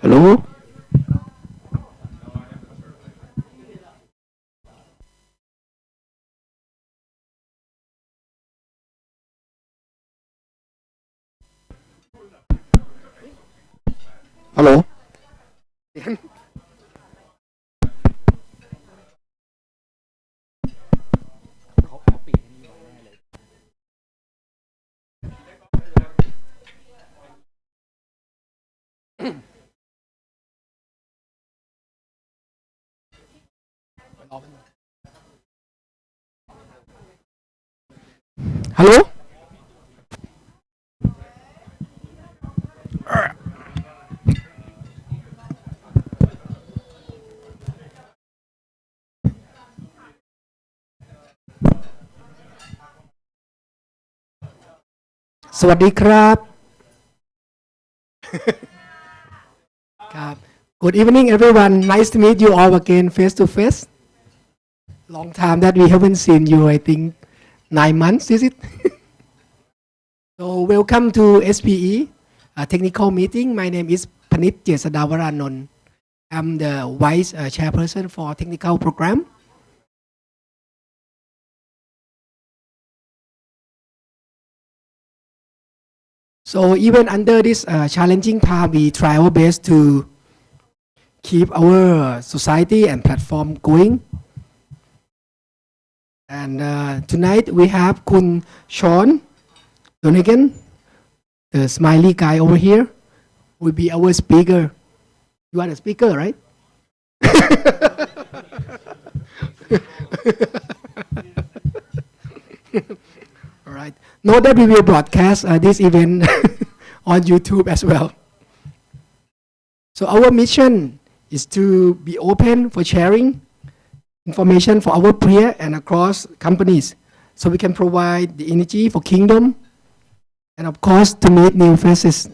Hello? Hello? Hello? สวัสดีครับครับ Good evening everyone. Nice to meet you all again face to face. Long time that we haven't seen you. I think 9 months, is it? So welcome to SPE technical meeting. My name is Panit Jesadawaranon. I'm the vice chairperson for technical program. So even under this challenging time, we try our best to keep our society and platform going. And tonight we have Kun Sean Donegan, the smiley guy over here, will be our speaker. You are the speaker, right? All right. Note that we will broadcast this event on YouTube as well. So our mission is to be open for sharing information for our peer and across companies, so we can provide the energy for kingdom, and of course to meet new faces.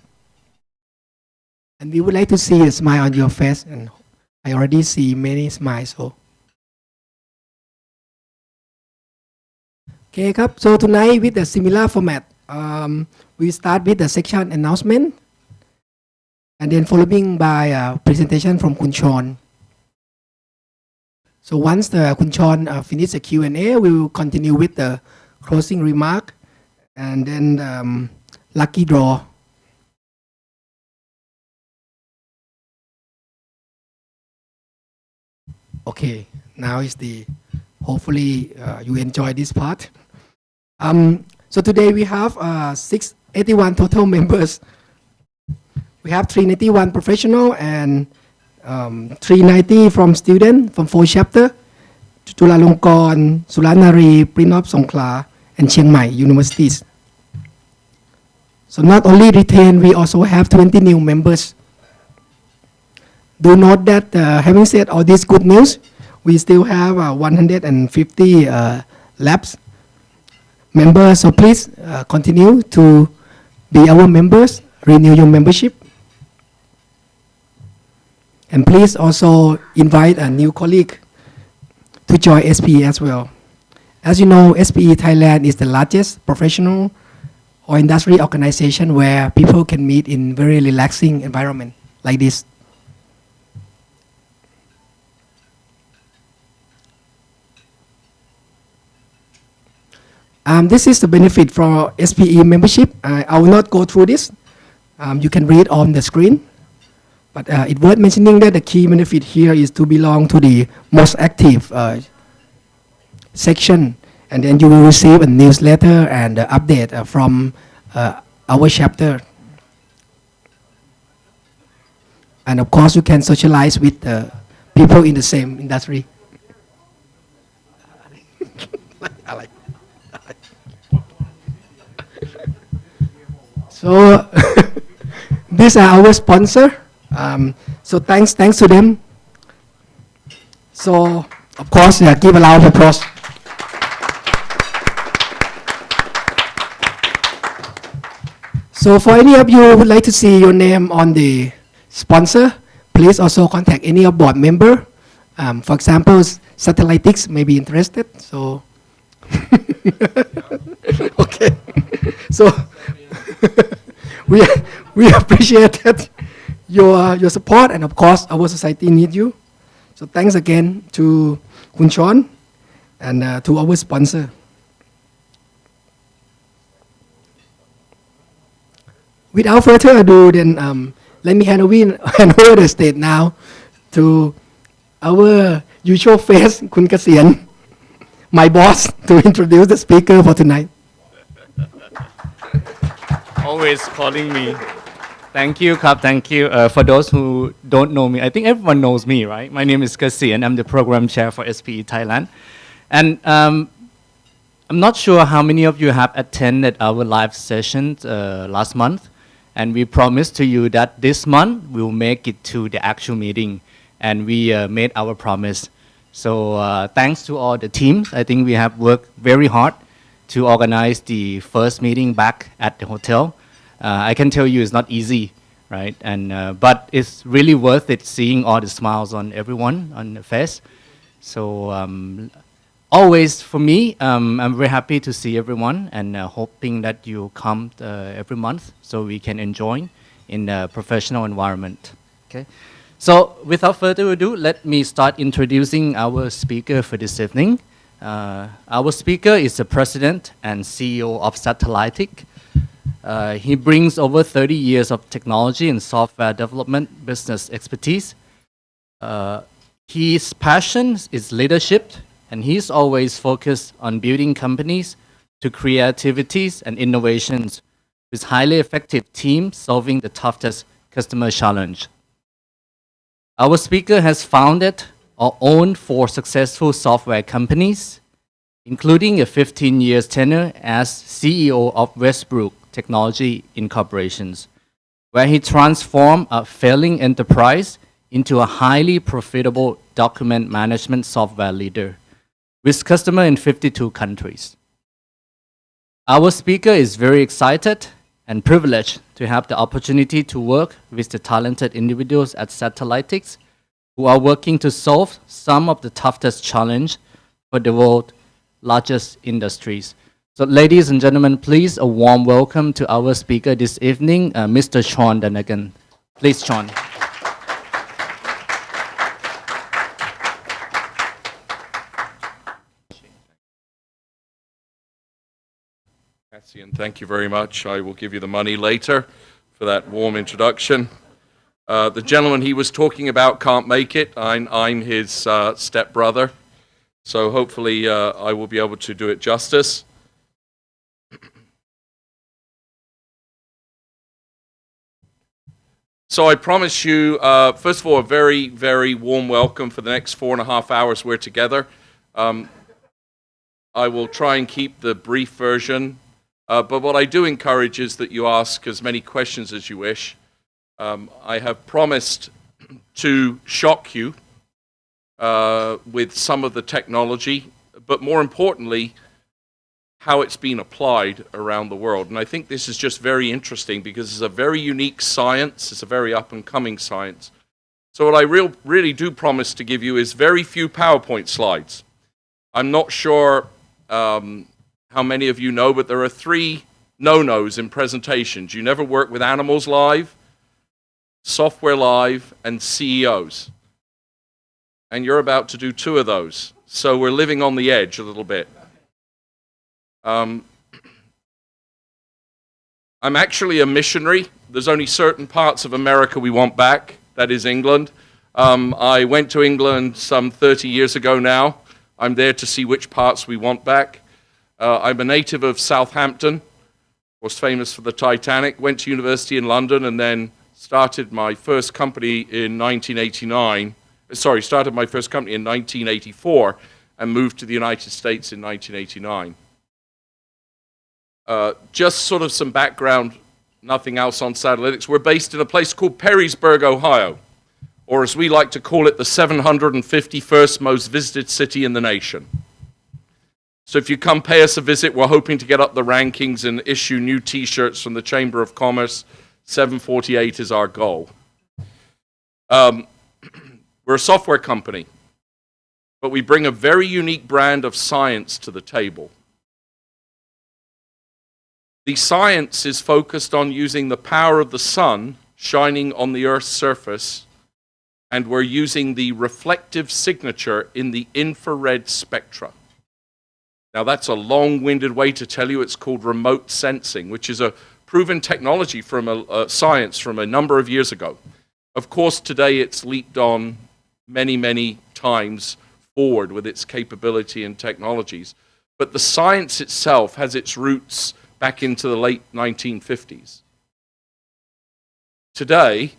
And we would like to see a smile on your face, and I already see many smiles. Okay, so tonight with a similar format, we start with the section announcement, and then following by a presentation from Kun Sean. So once the Kun Sean finish the Q&A, we will continue with the closing remark, and then lucky draw. Okay, now is the, hopefully you enjoy this part. So today we have 681 total members. We have 391 professional and 390 from student from 4 chapter, Chulalongkorn, Sulanari, Prinop Songkhla, and Chiang Mai universities. So not only retain, we also have 20 new members. Do note that having said all this good news, we still have 150 labs members. So please continue to be our members, renew your membership. And please also invite a new colleague to join SPE as well. As you know, SPE Thailand is the largest professional or industry organization where people can meet in very relaxing environment like this. This is the benefit for SPE membership. I will not go through this. You can read on the screen. But it's worth mentioning that the key benefit here is to belong to the most active section, and then you will receive a newsletter and update from our chapter. And of course, you can socialize with people in the same industry. So these are our sponsor. So thanks to them. So of course, give a round of applause. So for any of you who would like to see your name on the sponsor, please also contact any of board member. For example, Satellitics may be interested. So okay. So we appreciate that. your support, and of course, our society needs you. So thanks again to Kun Chon and to our sponsor. Without further ado, then let me hand over the stage now to our usual face, Kun Kasien, my boss, to introduce the speaker for tonight. Always calling me. Thank you, Kap. Thank you. For those who don't know me, I think everyone knows me, right? My name is Kasi, and I'm the program chair for SPE Thailand. And I'm not sure how many of you have attended our live session last month. And we promised to you that this month we'll make it to the actual meeting. And we made our promise. So thanks to all the teams. I think we have worked very hard to organize the first meeting back at the hotel. I can tell you it's not easy, right? And but it's really worth it seeing all the smiles on everyone on the face. So always for me, I'm very happy to see everyone and hoping that you come every month so we can enjoy in a professional environment. Okay. So without further ado, let me start introducing our speaker for this evening. Our speaker is the president and CEO of Satellitic. He brings over 30 years of technology and software development business expertise. His passion is leadership, and he's always focused on building companies to creativities and innovations with highly effective teams solving the toughest customer challenge. Our speaker has founded or owned 4 successful software companies, including a 15-year tenure as CEO of Westbrook Technology Incorporations, where he transformed a failing enterprise into a highly profitable document management software leader with customers in 52 countries. Our speaker is very excited and privileged to have the opportunity to work with the talented individuals at Satellitic who are working to solve some of the toughest challenges for the world's largest industries. So ladies and gentlemen, please a warm welcome to our speaker this evening, Mr. Sean Donegan. Please, Sean. And thank you very much. I will give you the money later for that warm introduction. The gentleman he was talking about can't make it. I'm his stepbrother, so hopefully I will be able to do it justice. So I promise you, first of all, a very, very warm welcome for the next 4.5 hours we're together. I will try and keep the brief version. But what I do encourage is that you ask as many questions as you wish. I have promised to shock you with some of the technology, but more importantly, how it's been applied around the world. And I think this is just very interesting because it's a very unique science. It's a very up-and-coming science. So what I really do promise to give you is very few PowerPoint slides. I'm not sure how many of you know, but there are 3 no-nos in presentations. You never work with animals live, software live, and CEOs. And you're about to do 2 of those. So we're living on the edge a little bit. I'm actually a missionary. There's only certain parts of America we want back. That is England. I went to England some 30 years ago now. I'm there to see which parts we want back. I'm a native of Southampton, was famous for the Titanic, went to university in London, and then started my first company in 1989. Started my first company in 1984 and moved to the United States in 1989. Just sort of some background, nothing else on Satellitic. We're based in a place called Perrysburg, Ohio, or as we like to call it, the 751st most visited city in the nation. So if you come pay us a visit, we're hoping to get up the rankings and issue new T-shirts from the Chamber of Commerce. 748 is our goal. We're a software company, but we bring a very unique brand of science to the table. The science is focused on using the power of the sun shining on the Earth's surface, and we're using the reflective signature in the infrared spectra. Now, that's a long-winded way to tell you it's called remote sensing, which is a proven technology from science from a number of years ago. Of course, today it's leaped on many, many times forward with its capability and technologies. But the science itself has its roots back into the late 1950s. Today,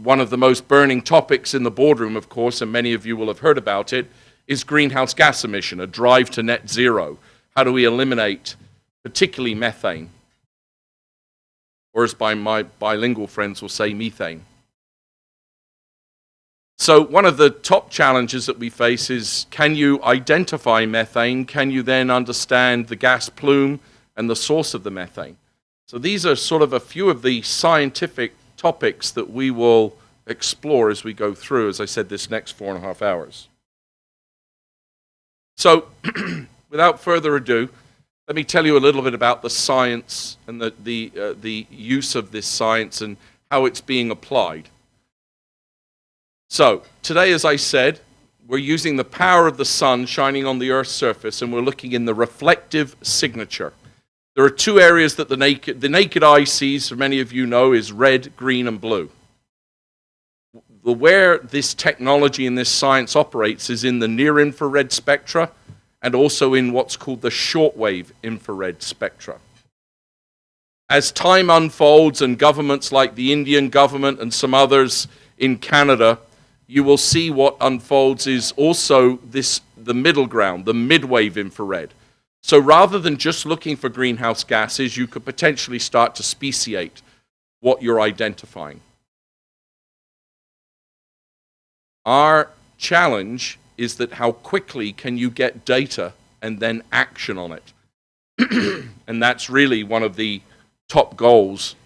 one of the most burning topics in the boardroom, of course, and many of you will have heard about it, is greenhouse gas emission, a drive to net zero. How do we eliminate particularly methane? Or as my bilingual friends will say, methane. So one of the top challenges that we face is, can you identify methane? Can you then understand the gas plume and the source of the methane? So these are sort of a few of the scientific topics that we will explore as we go through, as I said, this next 4.5 hours. So without further ado, let me tell you a little bit about the science and the use of this science and how it's being applied. So today, as I said, we're using the power of the sun shining on the Earth's surface, and we're looking in the reflective signature. There are two areas that the naked eye sees, for many of you know, is red, green, and blue. Where this technology and this science operates is in the near-infrared spectra and also in what's called the shortwave infrared spectra. As time unfolds and governments like the Indian government and some others in Canada, you will see what unfolds is also the middle ground, the midwave infrared. So rather than just looking for greenhouse gases, you could potentially start to speciate what you're identifying. Our challenge is that how quickly can you get data and then action on it? And that's really one of the top goals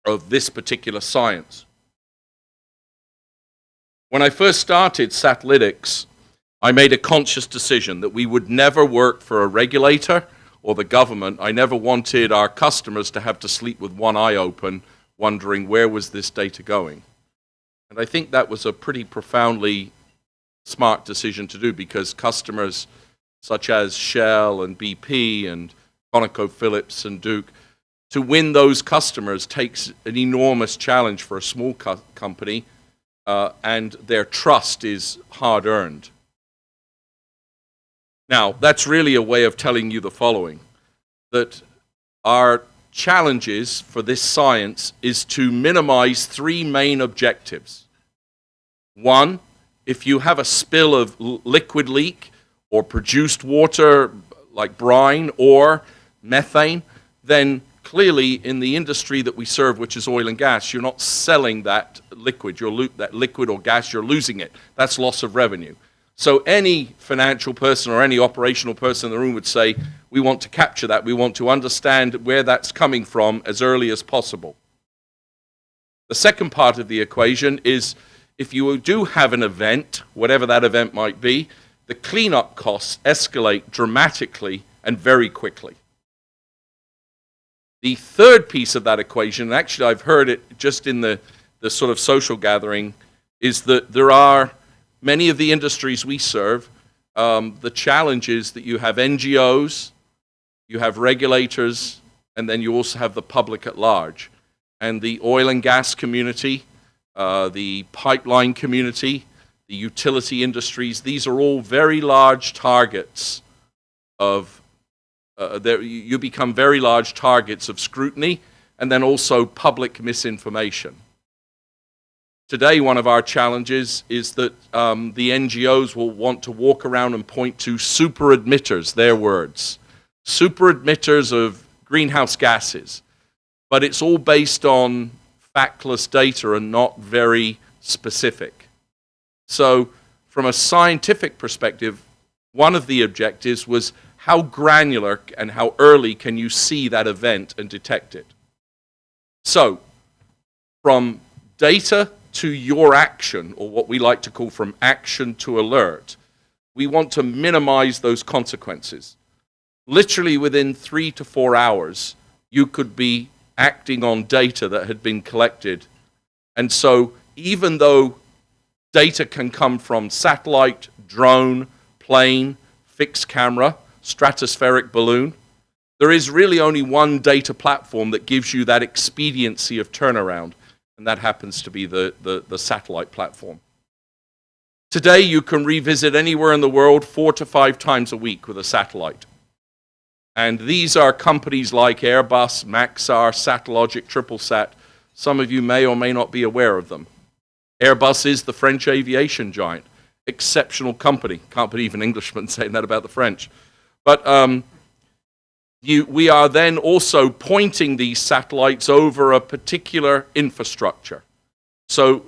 of this particular science. When I first started Satellytics, I made a conscious decision that we would never work for a regulator or the government. I never wanted our customers to have to sleep with one eye open, wondering where was this data going. And I think that was a pretty profoundly smart decision to do, because customers such as Shell and BP and ConocoPhillips and Duke, to win those customers takes an enormous challenge for a small company, and their trust is hard-earned. Now, that's really a way of telling you the following, that our challenges for this science is to minimize three main objectives. One, if you have a spill of liquid leak or produced water like brine or methane, then clearly in the industry that we serve, which is oil and gas, you're not selling that liquid. That liquid or gas, you're losing it. That's loss of revenue. So any financial person or any operational person in the room would say, we want to capture that. We want to understand where that's coming from as early as possible. The second part of the equation is, if you do have an event, whatever that event might be, the cleanup costs escalate dramatically and very quickly. The third piece of that equation, and actually I've heard it just in the sort of social gathering, is that there are many of the industries we serve, the challenge is that you have NGOs, you have regulators, and then you also have the public at large. And the oil and gas community, the pipeline community, the utility industries, these are all very large targets of you become very large targets of scrutiny and then also public misinformation. Today, one of our challenges is that the NGOs will want to walk around and point to super emitters, their words, super emitters of greenhouse gases, but it's all based on factless data and not very specific. So from a scientific perspective, one of the objectives was how granular and how early can you see that event and detect it. So from data to your action, or what we like to call from action to alert, we want to minimize those consequences. Literally within 3 to 4 hours, you could be acting on data that had been collected. And so even though data can come from satellite, drone, plane, fixed camera, stratospheric balloon, there is really only one data platform that gives you that expediency of turnaround, and that happens to be the satellite platform. Today, you can revisit anywhere in the world 4 to 5 times a week with a satellite. And these are companies like Airbus, Maxar, Satellogic, Triplesat. Some of you may or may not be aware of them. Airbus is the French aviation giant. Exceptional company. Can't believe an Englishman saying that about the French. But we are then also pointing these satellites over a particular infrastructure. So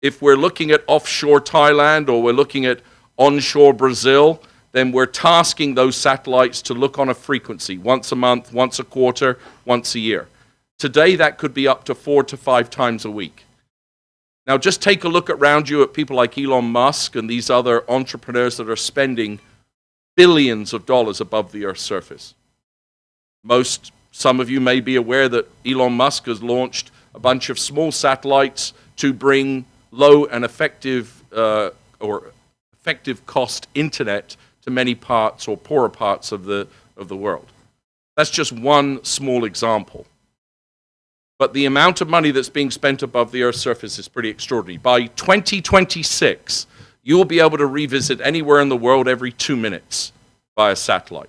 if we're looking at offshore Thailand or we're looking at onshore Brazil, then we're tasking those satellites to look on a frequency, once a month, once a quarter, once a year. Today, that could be up to 4 to 5 times a week. Now, just take a look around you at people like Elon Musk and these other entrepreneurs that are spending billions of dollars above the Earth's surface. Some of you may be aware that Elon Musk has launched a bunch of small satellites to bring low and effective cost internet to many parts or poorer parts of the world. That's just one small example. But the amount of money that's being spent above the Earth's surface is pretty extraordinary. By 2026, you will be able to revisit anywhere in the world every 2 minutes via satellite.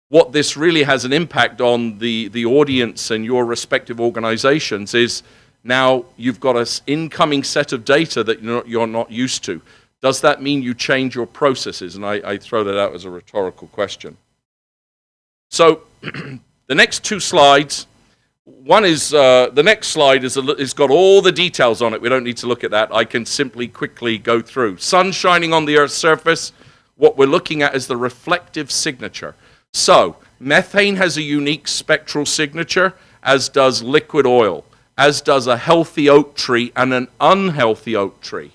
What this really has an impact on the audience and your respective organizations is now you've got an incoming set of data that you're not used to. Does that mean you change your processes? And I throw that out as a rhetorical question. So the next 2 slides, one is, the next slide is got all the details on it. We don't need to look at that. I can simply quickly go through. Sun shining on the Earth's surface. What we're looking at is the reflective signature. So methane has a unique spectral signature, as does liquid oil, as does a healthy oak tree and an unhealthy oak tree.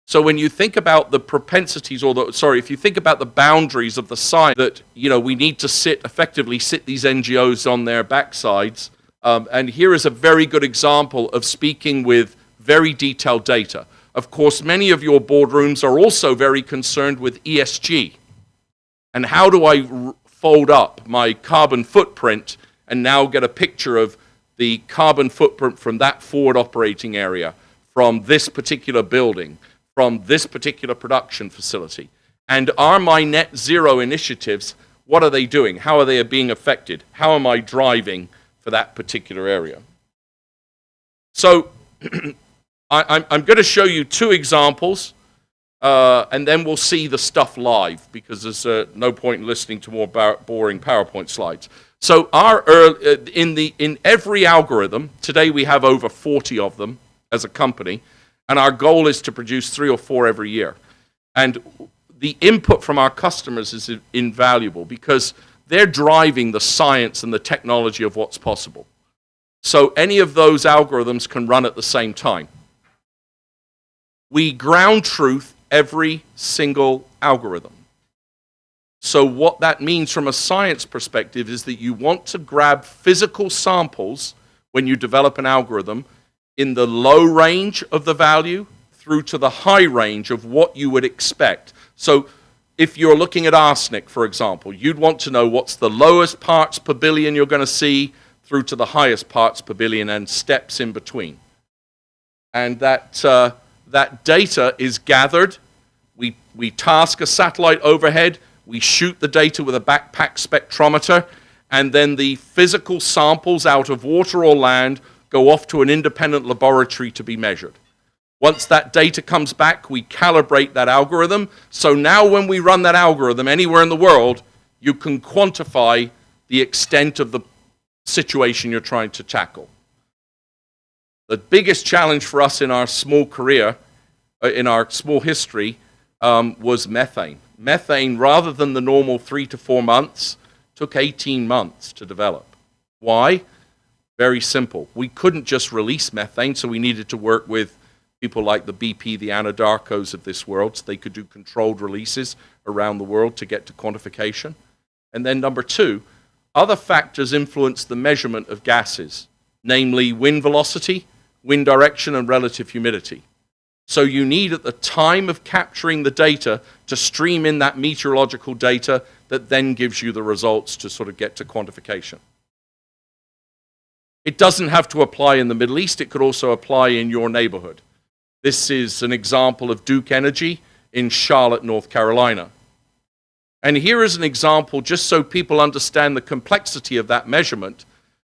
So when you think about the propensities, if you think about the boundaries of the science that, we need to effectively sit these NGOs on their backsides, and here is a very good example of speaking with very detailed data. Of course, many of your boardrooms are also very concerned with ESG. And how do I fold up my carbon footprint and now get a picture of the carbon footprint from that forward operating area, from this particular building, from this particular production facility? And are my net zero initiatives, what are they doing? How are they being affected? How am I driving for that particular area? So I'm going to show you 2 examples, and then we'll see the stuff live, because there's no point in listening to more boring PowerPoint slides. So in every algorithm, today we have over 40 of them as a company, and our goal is to produce 3 or 4 every year. And the input from our customers is invaluable because they're driving the science and the technology of what's possible. So any of those algorithms can run at the same time. We ground truth every single algorithm. So what that means from a science perspective is that you want to grab physical samples when you develop an algorithm in the low range of the value through to the high range of what you would expect. So if you're looking at arsenic, for example, you'd want to know what's the lowest parts per billion you're going to see through to the highest parts per billion and steps in between. And that data is gathered. We task a satellite overhead. We shoot the data with a backpack spectrometer, and then the physical samples out of water or land go off to an independent laboratory to be measured. Once that data comes back, we calibrate that algorithm. So now when we run that algorithm anywhere in the world, you can quantify the extent of the situation you're trying to tackle. The biggest challenge for us in our small career, in our small history, was methane. Methane, rather than the normal 3 to 4 months, took 18 months to develop. Why? Very simple. We couldn't just release methane, so we needed to work with people like the BP, the Anadarkos of this world, so they could do controlled releases around the world to get to quantification. And then number 2, Other factors influence the measurement of gases, namely wind velocity, wind direction, and relative humidity. So you need, at the time of capturing the data, to stream in that meteorological data that then gives you the results to sort of get to quantification. It doesn't have to apply in the Middle East, it could also apply in your neighborhood. This is an example of Duke Energy in Charlotte, North Carolina. And here is an example, just so people understand the complexity of that measurement.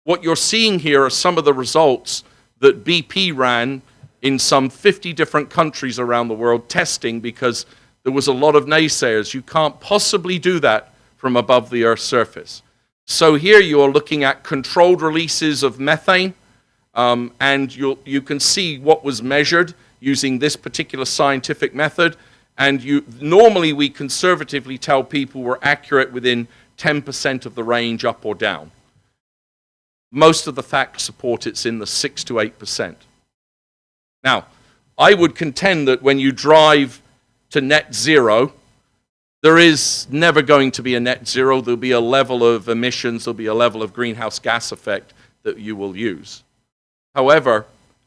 What you're seeing here are some of the results that BP ran in some 50 different countries around the world testing, because there was a lot of naysayers. You can't possibly do that from above the Earth's surface. So here you're looking at controlled releases of methane, and you can see what was measured using this particular scientific method. And normally we conservatively tell people we're accurate within 10% of the range, up or down. Most of the facts support it's in the 6 to 8%. Now, I would contend that when you drive to net zero, there is never going to be a net zero. There'll be a level of emissions, there'll be a level of greenhouse gas effect that you will use. However,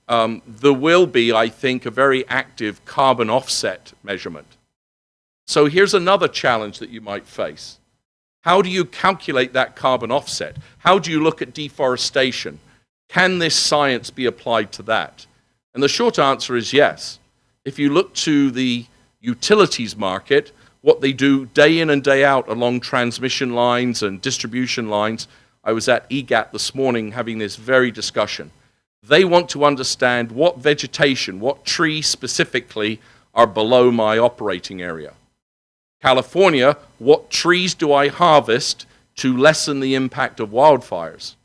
there will be, I think, a very active carbon offset measurement. So here's another challenge that you might face. How do you calculate that carbon offset? How do you look at deforestation? Can this science be applied to that? And the short answer is yes. If you look to the utilities market, what they do day in and day out along transmission lines and distribution lines, I was at EGAT this morning having this very discussion. They want to understand what vegetation, what trees specifically are below my operating area. California, what trees do I harvest to lessen the impact of wildfires?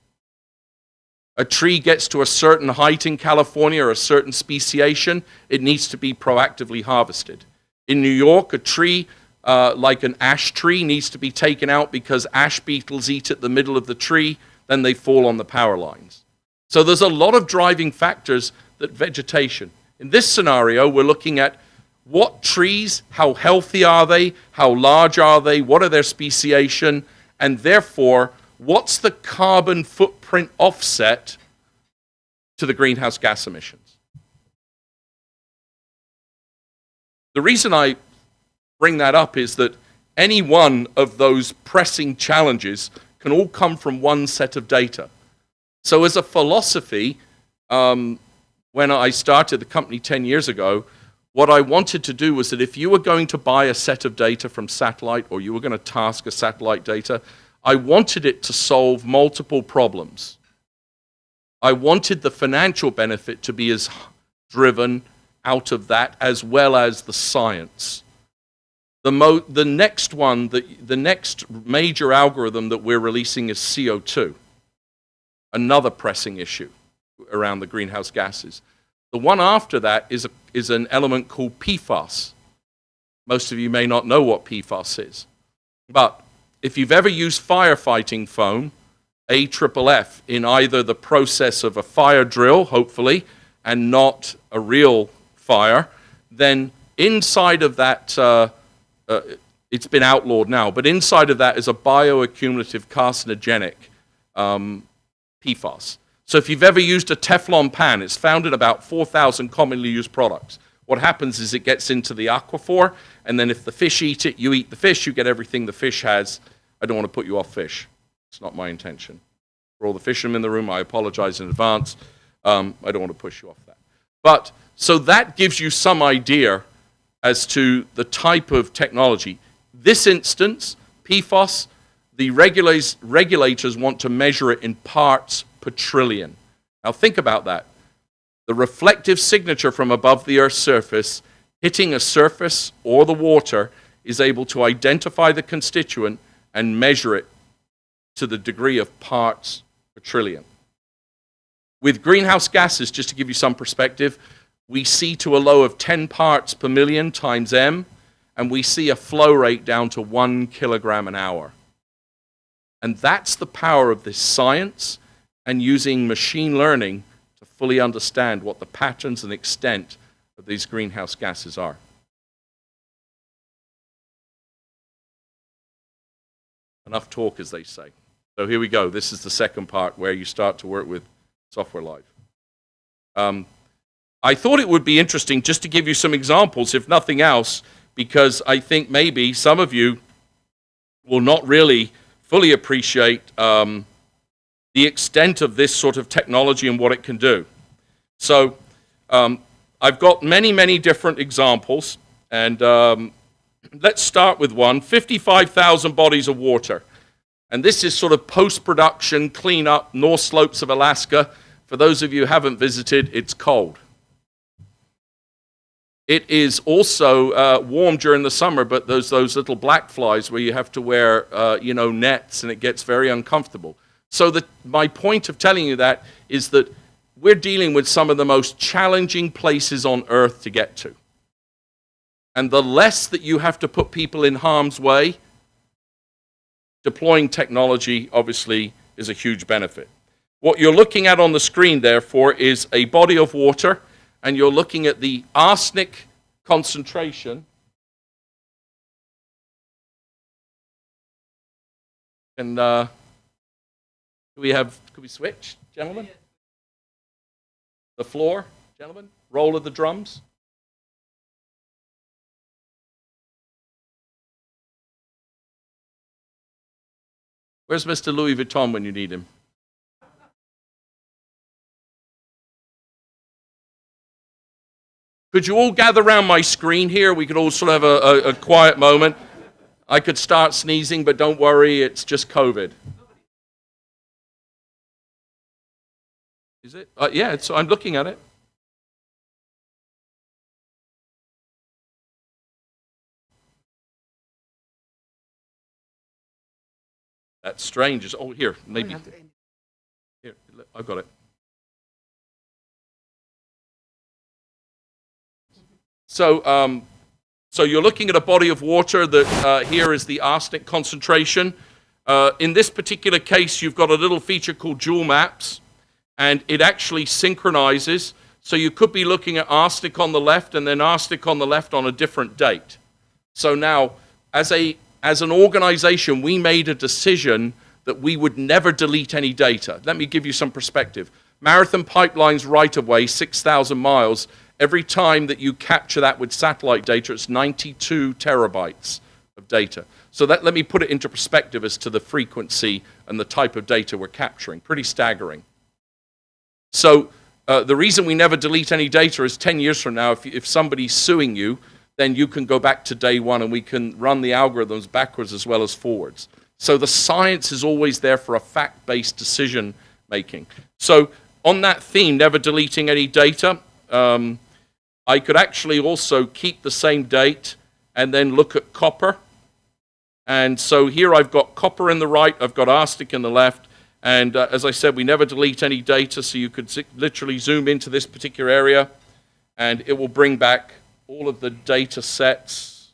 A tree gets to a certain height in California or a certain speciation, it needs to be proactively harvested. In New York, a tree like an ash tree needs to be taken out because ash beetles eat at the middle of the tree, then they fall on the power lines. So there's a lot of driving factors that vegetation. In this scenario, we're looking at what trees, how healthy are they, how large are they, what are their speciation, and therefore, what's the carbon footprint offset to the greenhouse gas emissions? The reason I bring that up is that any one of those pressing challenges can all come from one set of data. So as a philosophy, when I started the company 10 years ago, what I wanted to do was that if you were going to buy a set of data from satellite, or you were going to task a satellite data, I wanted it to solve multiple problems. I wanted the financial benefit to be as driven out of that as well as the science. The next major algorithm that we're releasing is CO2, another pressing issue around the greenhouse gases. The one after that is an element called PFAS. Most of you may not know what PFAS is, but if you've ever used firefighting foam, AFFF, in either the process of a fire drill, hopefully, and not a real fire, then inside of that, it's been outlawed now, but inside of that is a bioaccumulative carcinogenic PFAS. So if you've ever used a Teflon pan, it's found in about 4,000 commonly used products. What happens is it gets into the aquifer, and then if the fish eat it, you eat the fish, you get everything the fish has. I don't want to put you off fish. It's not my intention. For all the fishermen in the room, I apologize in advance. I don't want to push you off that. But, so that gives you some idea as to the type of technology. This instance, PFAS, the regulators want to measure it in parts per trillion. Now think about that. The reflective signature from above the Earth's surface hitting a surface or the water is able to identify the constituent and measure it to the degree of parts per trillion. With greenhouse gases, just to give you some perspective, we see to a low of 10 parts per million times M, and we see a flow rate down to 1 kilogram an hour. And that's the power of this science and using machine learning to fully understand what the patterns and extent of these greenhouse gases are. Enough talk, as they say. So here we go. This is the second part where you start to work with Software Live. I thought it would be interesting just to give you some examples, if nothing else, because I think maybe some of you will not really fully appreciate the extent of this sort of technology and what it can do. So I've got many, many different examples, and let's start with one, 55,000 bodies of water. And this is sort of post-production cleanup, North Slopes of Alaska. For those of you who haven't visited, it's cold. It is also warm during the summer, but those little black flies where you have to wear nets, and it gets very uncomfortable. So my point of telling you that is that we're dealing with some of the most challenging places on Earth to get to. And the less that you have to put people in harm's way, deploying technology obviously is a huge benefit. What you're looking at on the screen, therefore, is a body of water, and you're looking at the arsenic concentration. And could we switch, gentlemen? The floor, gentlemen? Roll of the drums. Where's Mr. Louis Vuitton when you need him? Could you all gather around my screen here? We could all sort of have a quiet moment. I could start sneezing, but don't worry, it's just COVID. Is it? Yeah, I'm looking at it. That's strange. Oh, here, maybe. Here, I've got it. So you're looking at a body of water that here is the arsenic concentration. In this particular case, you've got a little feature called dual maps, and it actually synchronizes. So you could be looking at arsenic on the left and then arsenic on the left on a different date. So now, as an organization, we made a decision that we would never delete any data. Let me give you some perspective. Marathon Pipeline's right-of-way, 6,000 miles, every time that you capture that with satellite data, it's 92 terabytes of data. So let me put it into perspective as to the frequency and the type of data we're capturing. Pretty staggering. So the reason we never delete any data is 10 years from now, if somebody's suing you, then you can go back to day one and we can run the algorithms backwards as well as forwards. So the science is always there for a fact-based decision making. So on that theme, never deleting any data, I could actually also keep the same date and then look at copper. And so here I've got copper in the right, I've got arsenic in the left, and as I said, we never delete any data, so you could literally zoom into this particular area, and it will bring back all of the data sets.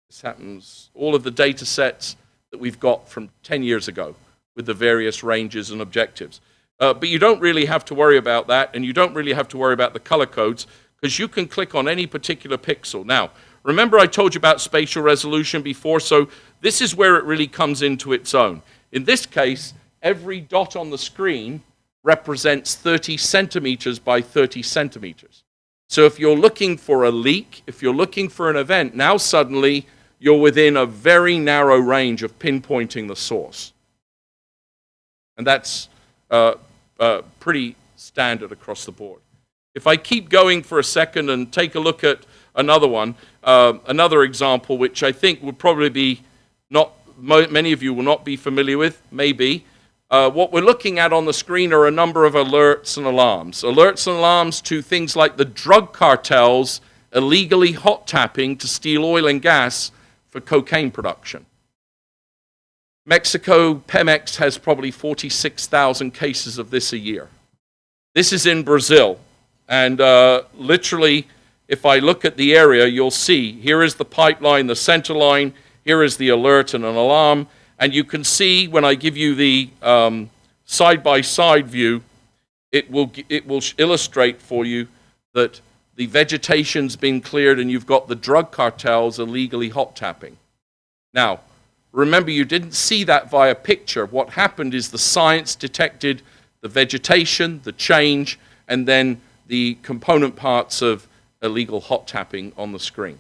This happens, all of the data sets that we've got from 10 years ago with the various ranges and objectives. But you don't really have to worry about that, and you don't really have to worry about the color codes, because you can click on any particular pixel. Now, remember I told you about spatial resolution before, so this is where it really comes into its own. In this case, every dot on the screen represents 30 centimeters by 30 centimeters. So if you're looking for a leak, if you're looking for an event, now suddenly you're within a very narrow range of pinpointing the source. And that's pretty standard across the board. If I keep going for a second and take a look at another one, another example, which I think would probably be many of you will not be familiar with, maybe. What we're looking at on the screen are a number of alerts and alarms. Alerts and alarms to things like the drug cartels illegally hot tapping to steal oil and gas for cocaine production. Mexico, Pemex has probably 46,000 cases of this a year. This is in Brazil. And literally, if I look at the area, you'll see here is the pipeline, the center line, here is the alert and an alarm. And you can see when I give you the side-by-side view, it will illustrate for you that the vegetation's been cleared and you've got the drug cartels illegally hot tapping. Now, Remember, you didn't see that via picture. What happened is the science detected the vegetation, the change, and then the component parts of illegal hot tapping on the screen.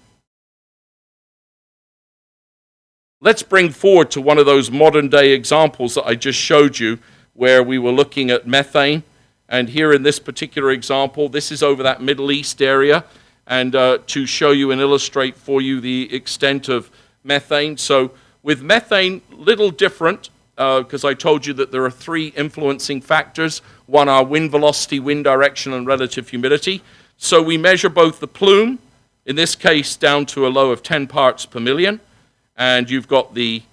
Let's bring forward to one of those modern day examples that I just showed you, where we were looking at methane. And here in this particular example, this is over that Middle East area, and to show you and illustrate for you the extent of methane. So with methane, little different, because I told you that there are three influencing factors. One are wind velocity, wind direction, and relative humidity. So we measure both the plume, in this case down to a low of 10 parts per million, and you've got the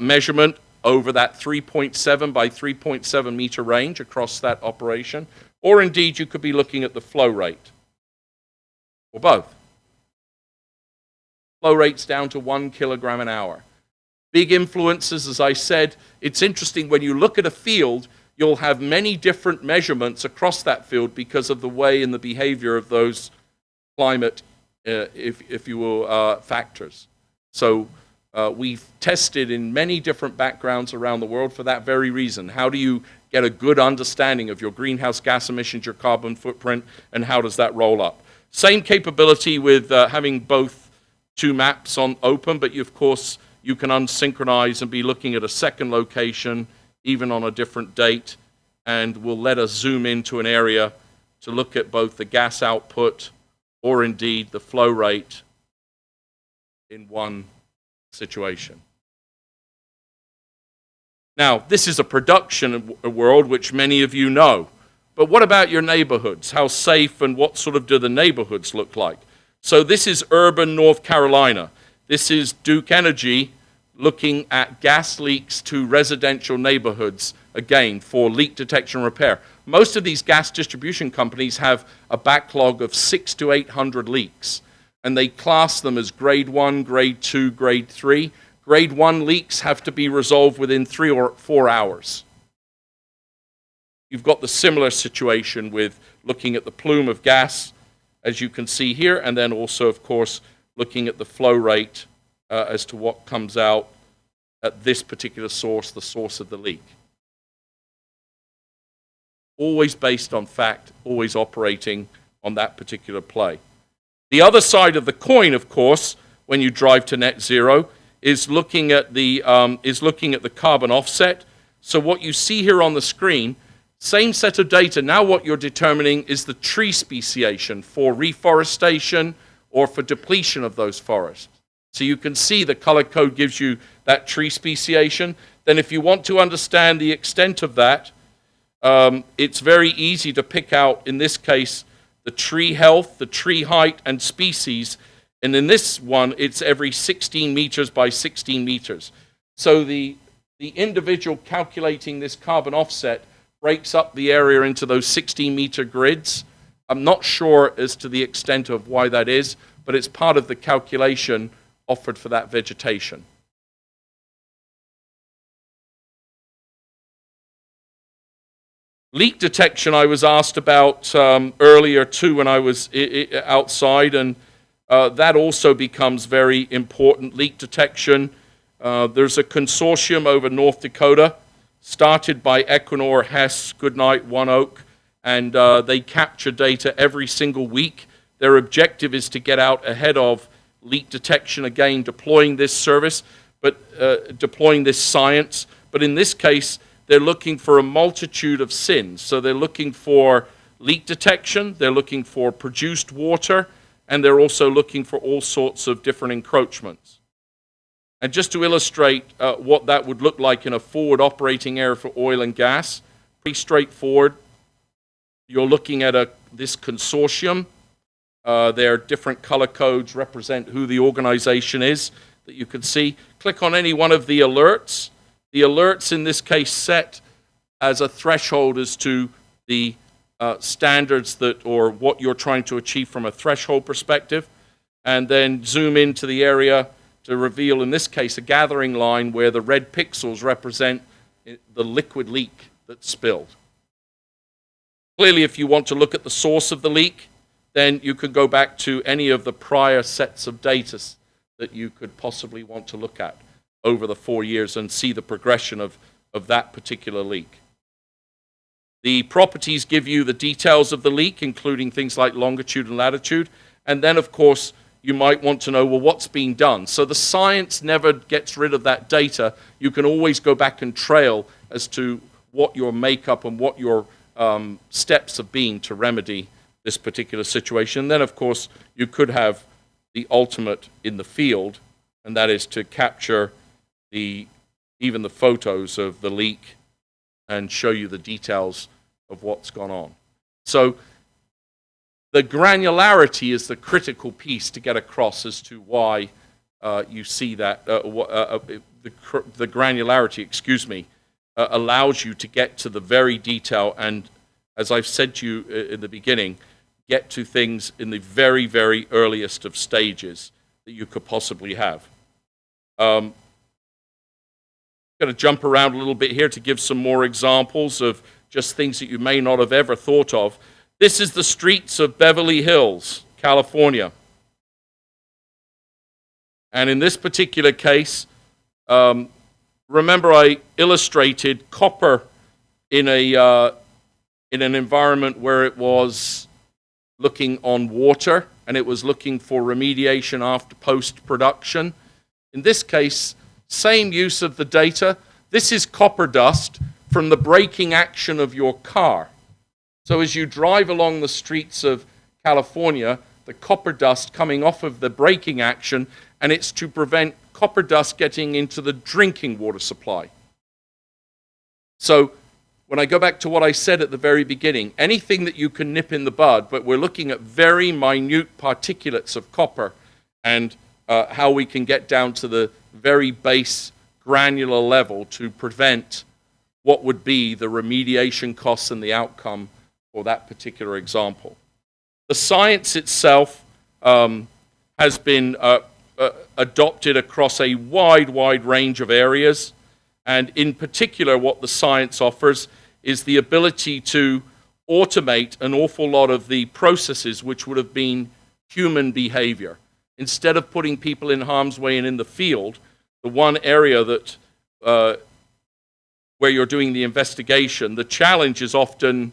measurement over that 3.7 by 3.7 meter range across that operation. Or indeed, you could be looking at the flow rate, or both. Flow rate's down to 1 kilogram an hour. Big influences, as I said. It's interesting, when you look at a field, you'll have many different measurements across that field because of the way and the behavior of those climate, if you will, factors. So we've tested in many different backgrounds around the world for that very reason. How do you get a good understanding of your greenhouse gas emissions, your carbon footprint, and how does that roll up? Same capability with having both two maps on open, but of course you can unsynchronize and be looking at a second location, even on a different date, and will let us zoom into an area to look at both the gas output or indeed the flow rate in one situation. Now, this is a production world which many of you know, but what about your neighborhoods? How safe and what sort of do the neighborhoods look like? So this is urban North Carolina. This is Duke Energy looking at gas leaks to residential neighborhoods, again, for leak detection and repair. Most of these gas distribution companies have a backlog of 600 to 800 leaks, and they class them as grade 1, grade 2, grade 3. Grade 1 leaks have to be resolved within 3 or 4 hours. You've got the similar situation with looking at the plume of gas, as you can see here, and then also, of course, looking at the flow rate as to what comes out at this particular source, the source of the leak. Always based on fact, always operating on that particular play. The other side of the coin, of course, when you drive to net zero, is looking at the carbon offset. So what you see here on the screen, same set of data. Now what you're determining is the tree speciation for reforestation or for depletion of those forests. So you can see the color code gives you that tree speciation. Then if you want to understand the extent of that, it's very easy to pick out, in this case, the tree health, the tree height, and species. And in this one, it's every 16 meters by 16 meters. So the individual calculating this carbon offset breaks up the area into those 16-meter grids. I'm not sure as to the extent of why that is, but it's part of the calculation offered for that vegetation. Leak detection I was asked about earlier too when I was outside, and that also becomes very important. Leak detection. There's a consortium over North Dakota started by Equinor, Hess, Goodnight, One Oak, and they capture data every single week. Their objective is to get out ahead of leak detection, again, deploying this service, but deploying this science. But in this case, they're looking for a multitude of sins. So they're looking for leak detection, they're looking for produced water, and they're also looking for all sorts of different encroachments. And just to illustrate what that would look like in a forward operating area for oil and gas, pretty straightforward. You're looking at this consortium. Their different color codes represent who the organization is that you can see. Click on any one of the alerts. The alerts in this case set as a threshold as to the standards that, or what you're trying to achieve from a threshold perspective, and then zoom into the area to reveal, in this case, a gathering line where the red pixels represent the liquid leak that's spilled. Clearly, if you want to look at the source of the leak, then you could go back to any of the prior sets of data that you could possibly want to look at. over the 4 years and see the progression of that particular leak. The properties give you the details of the leak, including things like longitude and latitude. And then, of course, you might want to know, well, what's being done? So the science never gets rid of that data. You can always go back and trail as to what your makeup and what your steps have been to remedy this particular situation. Then, of course, you could have the ultimate in the field, and that is to capture even the photos of the leak and show you the details of what's gone on. So the granularity is the critical piece to get across as to why you see that. The granularity, allows you to get to the very detail and, as I've said to you in the beginning, get to things in the very, very earliest of stages that you could possibly have. I'm going to jump around a little bit here to give some more examples of just things that you may not have ever thought of. This is the streets of Beverly Hills, California. And in this particular case, remember I illustrated copper in an environment where it was looking on water and it was looking for remediation after post-production. In this case, same use of the data. This is copper dust from the braking action of your car. So as you drive along the streets of California, the copper dust coming off of the braking action, and it's to prevent copper dust getting into the drinking water supply. So when I go back to what I said at the very beginning, anything that you can nip in the bud, but we're looking at very minute particulates of copper and how we can get down to the very base granular level to prevent what would be the remediation costs and the outcome for that particular example. The science itself has been adopted across a wide range of areas, and in particular what the science offers is the ability to automate an awful lot of the processes which would have been human behavior. Instead of putting people in harm's way and in the field, the one area that where you're doing the investigation, the challenge is often,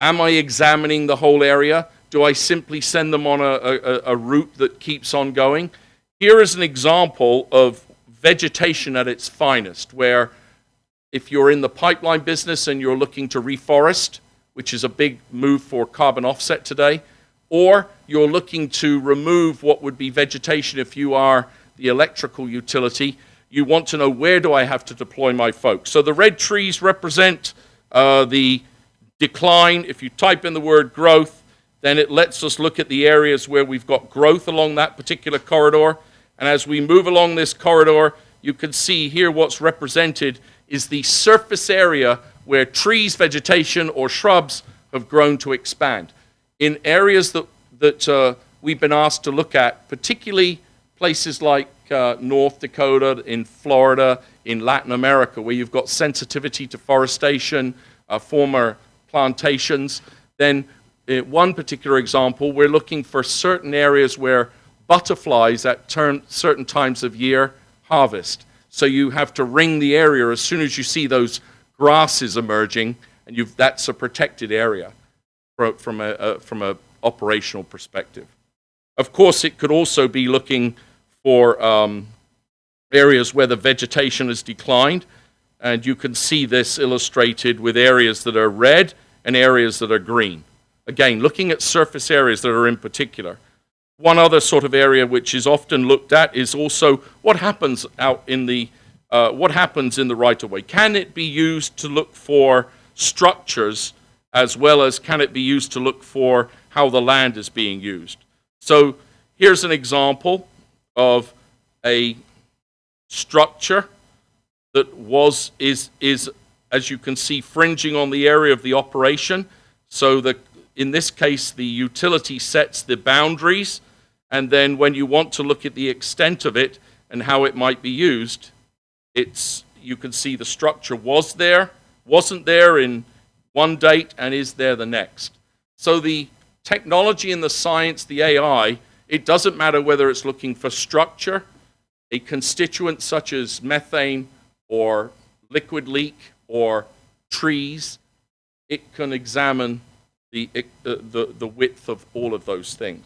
am I examining the whole area? Do I simply send them on a route that keeps on going? Here is an example of vegetation at its finest, where if you're in the pipeline business and you're looking to reforest, which is a big move for carbon offset today, or you're looking to remove what would be vegetation if you are the electrical utility, you want to know, where do I have to deploy my folks? So the red trees represent the decline. If you type in the word growth, then it lets us look at the areas where we've got growth along that particular corridor. And as we move along this corridor, you can see here what's represented is the surface area where trees, vegetation, or shrubs have grown to expand. In areas that we've been asked to look at, particularly places like North Dakota, in Florida, in Latin America, where you've got sensitivity to forestation, former plantations, then one particular example, we're looking for certain areas where butterflies at certain times of year harvest. So you have to ring the area as soon as you see those grasses emerging, and that's a protected area from a operational perspective. Of course, it could also be looking for areas where the vegetation has declined, and you can see this illustrated with areas that are red and areas that are green. Again, looking at surface areas that are in particular. One other sort of area which is often looked at is also what happens out in the right-of-way. Can it be used to look for structures as well as can it be used to look for how the land is being used? So here's an example of a structure that is as you can see, fringing on the area of the operation. So in this case, the utility sets the boundaries, and then when you want to look at the extent of it and how it might be used, you can see the structure wasn't there in one date and is there the next. So the technology and the science, the AI, it doesn't matter whether it's looking for structure, a constituent such as methane or liquid leak or trees, it can examine the width of all of those things.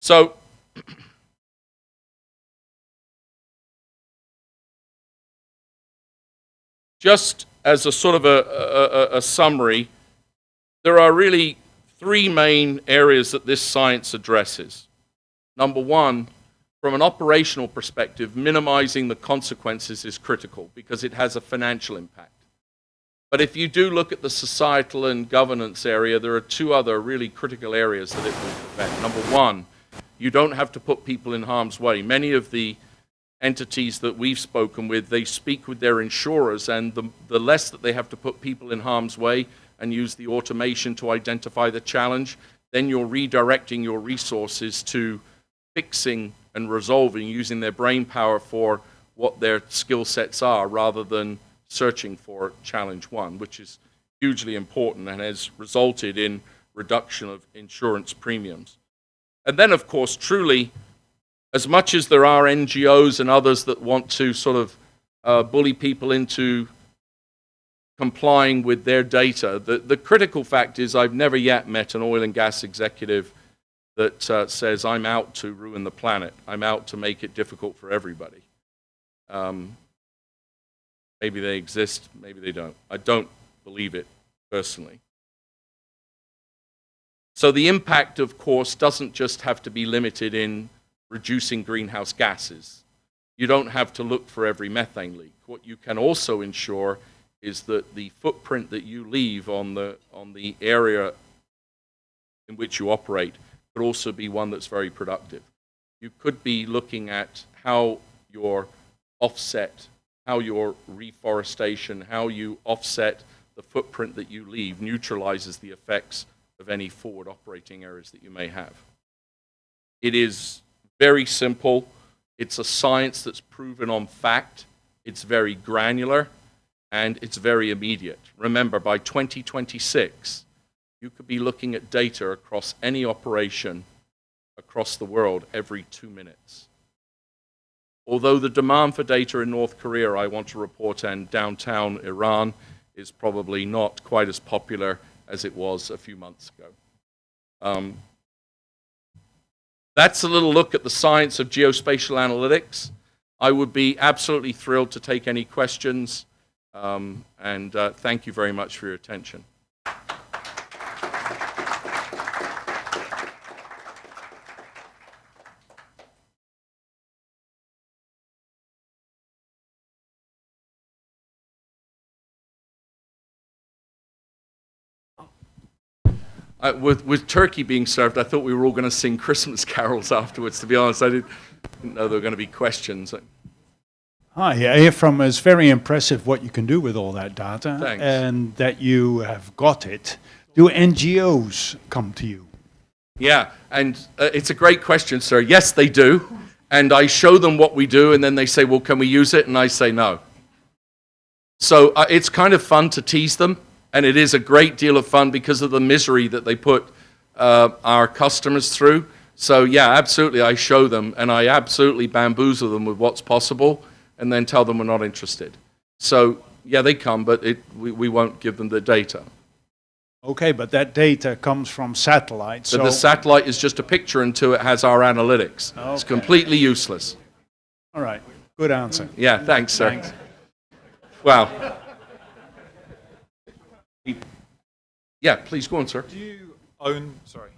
So, just as a sort of a summary, there are really three main areas that this science addresses. Number one, from an operational perspective, minimizing the consequences is critical because it has a financial impact. But if you do look at the societal and governance area, there are two other really critical areas that it will prevent. Number one, you don't have to put people in harm's way. Many of the entities that we've spoken with, they speak with their insurers, and the less that they have to put people in harm's way and use the automation to identify the challenge, then you're redirecting your resources to fixing and resolving, using their brain power for what their skill sets are, rather than searching for challenge one, which is hugely important and has resulted in reduction of insurance premiums. And then, of course, truly, as much as there are NGOs and others that want to sort of bully people into complying with their data, the critical fact is I've never yet met an oil and gas executive that says, I'm out to ruin the planet. I'm out to make it difficult for everybody. Maybe they exist, maybe they don't. I don't believe it personally. So the impact, of course, doesn't just have to be limited in reducing greenhouse gases. You don't have to look for every methane leak. What you can also ensure is that the footprint that you leave on the area in which you operate could also be one that's very productive. You could be looking at how your offset, how your reforestation, how you offset the footprint that you leave neutralizes the effects of any forward operating areas that you may have. It is very simple. It's a science that's proven on fact. It's very granular, and it's very immediate. Remember, by 2026, you could be looking at data across any operation across the world every 2 minutes. Although the demand for data in North Korea, I want to report, and downtown Iran is probably not quite as popular as it was a few months ago. That's a little look at the science of geospatial analytics. I would be absolutely thrilled to take any questions, and thank you very much for your attention. With turkey being served, I thought we were all going to sing Christmas carols afterwards, to be honest. I didn't know there were going to be questions. Hi, Ephraim, it's very impressive what you can do with all that data. Thanks. And that you have got it. Do NGOs come to you? Yeah, and it's a great question, sir. Yes, they do. And I show them what we do, and then they say, well, can we use it? And I say no. So it's kind of fun to tease them. And it is a great deal of fun because of the misery that they put our customers through. So yeah, absolutely, I show them, and I absolutely bamboozle them with what's possible, and then tell them we're not interested. So yeah, they come, but we won't give them the data. Okay, but that data comes from satellites. So the satellite is just a picture until it has our analytics. Okay. It's completely useless. All right, good answer. Yeah, thanks, sir. Thanks. Wow. Yeah, please go on, sir. Do you own? Sorry.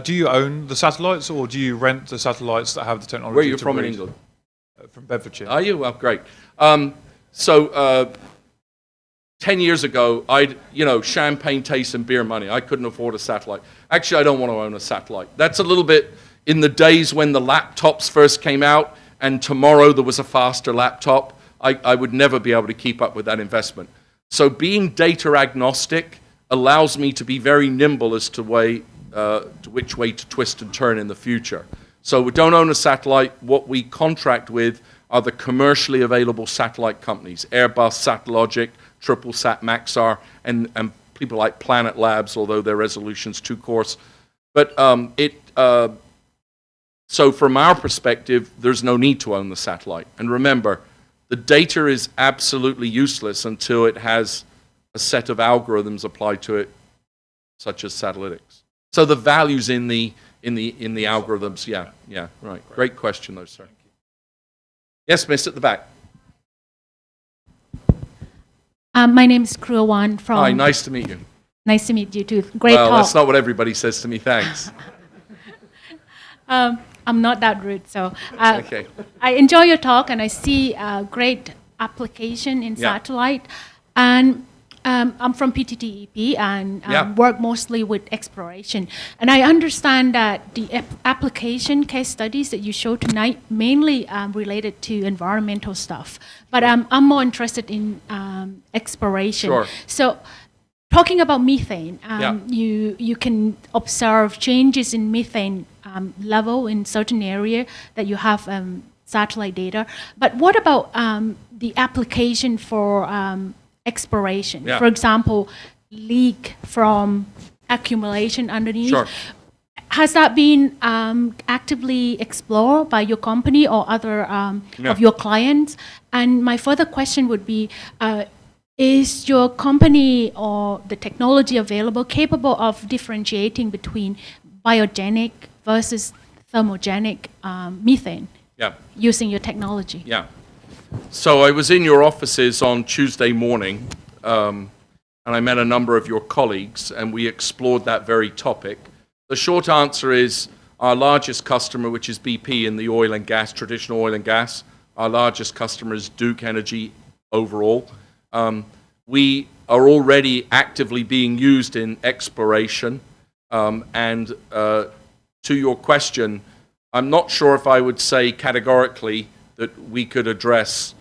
Do you own the satellites, or do you rent the satellites that have the technology? Where are you from in England? From Bedfordshire. Are you? Well, great. 10 years ago, champagne taste and beer money. I couldn't afford a satellite. Actually, I don't want to own a satellite. That's a little bit in the days when the laptops first came out, and tomorrow there was a faster laptop. I would never be able to keep up with that investment. So being data agnostic allows me to be very nimble as to which way to twist and turn in the future. So we don't own a satellite. What we contract with are the commercially available satellite companies, Airbus, Satellogic, TripleSat, Maxar, and people like Planet Labs, although their resolution's too coarse. But so from our perspective, there's no need to own the satellite. And remember, the data is absolutely useless until it has a set of algorithms applied to it, such as Satellitic. So the value's in the algorithms. Yeah, right. Great question, though, sir. Yes, miss, at the back. My name is Kruawan from... Hi, nice to meet you. Nice to meet you too. Great well, talk. that's not what everybody says to me, thanks. I'm not that rude, so... Okay. I enjoy your talk, and I see great application in satellite. And I'm from PTTEP and work mostly with exploration. And I understand that the application case studies that you showed tonight mainly related to environmental stuff. But I'm more interested in exploration. Sure. So talking about methane, you can observe changes in methane level in certain area that you have satellite data. But what about the application for exploration? For example, leak from accumulation underneath. Sure. Has that been actively explored by your company or other of your clients? And my further question would be, is your company or the technology available capable of differentiating between biogenic versus thermogenic methane using your technology? Yeah. So I was in your offices on Tuesday morning, and I met a number of your colleagues, and we explored that very topic. The short answer is our largest customer, which is BP in the oil and gas, traditional oil and gas, our largest customer is Duke Energy overall. We are already actively being used in exploration, and to your question, I'm not sure if I would say categorically that we could address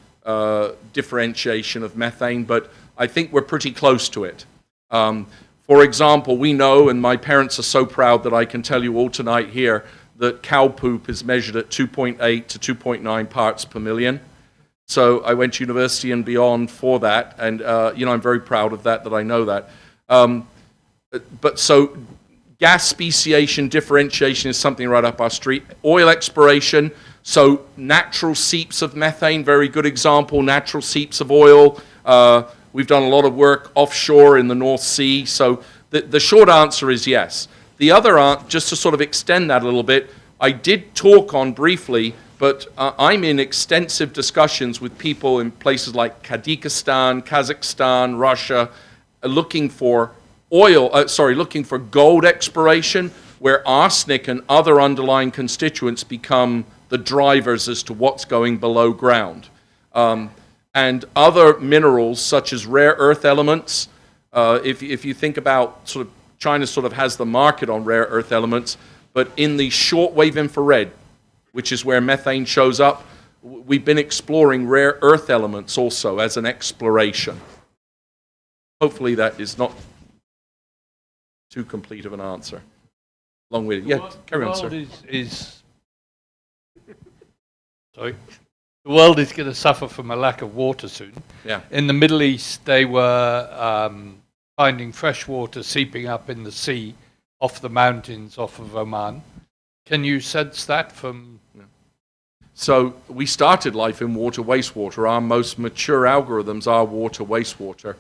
differentiation of methane, but I think we're pretty close to it. For example, we know, and my parents are so proud that I can tell you all tonight here, that cow poop is measured at 2.8 to 2.9 parts per million. So I went to university and beyond for that, and I'm very proud of that I know that. But so gas speciation differentiation is something right up our street. Oil exploration, so natural seeps of methane, very good example, natural seeps of oil. We've done a lot of work offshore in the North Sea. So the short answer is yes. The other answer, just to sort of extend that a little bit, I did talk on briefly, but I'm in extensive discussions with people in places like Kyrgyzstan, Kazakhstan, Russia, looking for looking for gold exploration, where arsenic and other underlying constituents become the drivers as to what's going below ground. And other minerals, such as rare earth elements, if you think about sort of China sort of has the market on rare earth elements, but in the shortwave infrared, which is where methane shows up, we've been exploring rare earth elements also as an exploration. Hopefully that is not too complete of an answer. Long way. Yeah, carry on, sir. Sorry. The world is going to suffer from a lack of water soon. Yeah. In the Middle East, they were finding fresh water seeping up in the sea off the mountains off of Oman. Can you sense that from... So we started life in water, wastewater. Our most mature algorithms are water, wastewater.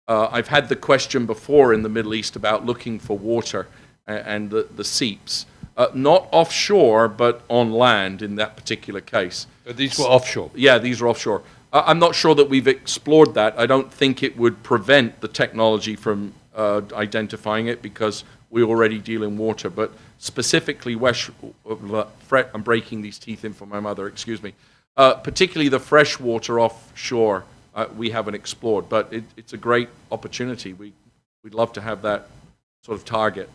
I've had the question before in the Middle East about looking for water and the seeps. Not offshore, but on land in that particular case. But these were offshore? Yeah, these are offshore. I'm not sure that we've explored that. I don't think it would prevent the technology from identifying it because we already deal in water. But specifically, I'm breaking these teeth in for my mother, excuse me. Particularly the fresh water offshore, we haven't explored. But it's a great opportunity. We'd love to have that sort of target.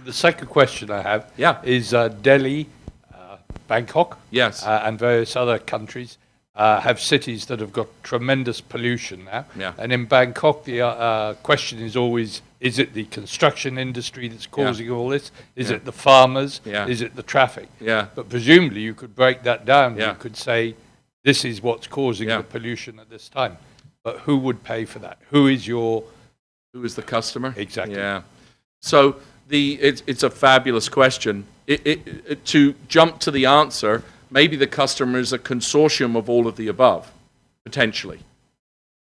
The second question I have is Delhi, Bangkok, yes, and various other countries have cities that have got tremendous pollution now. Yeah. And in Bangkok, the question is always, is it the construction industry that's causing all this? Is it the farmers? Is it the traffic? Yeah. But presumably you could break that down. Yeah. You could say, this is what's causing the pollution at this time. But who would pay for that? Who is the customer? Exactly. Yeah. So it's a fabulous question. To jump to the answer, maybe the customer is a consortium of all of the above, potentially.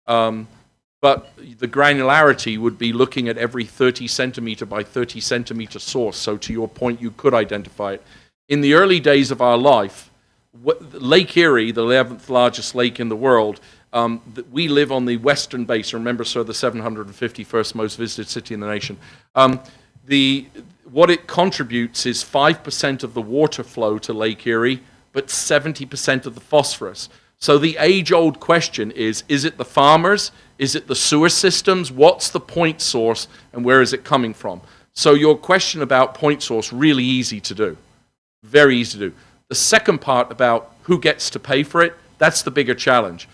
But the granularity would be looking at every 30 centimeter by 30 centimeter source. So to your point, you could identify it. In the early days of our life, Lake Erie, the 11th largest lake in the world, we live on the western base. Remember, sir, the 751st most visited city in the nation. What it contributes is 5% of the water flow to Lake Erie, but 70% of the phosphorus. So the age-old question is it the farmers? Is it the sewer systems? What's the point source, and where is it coming from? So your question about point source, really easy to do. Very easy to do. The second part about who gets to pay for it, that's the bigger challenge.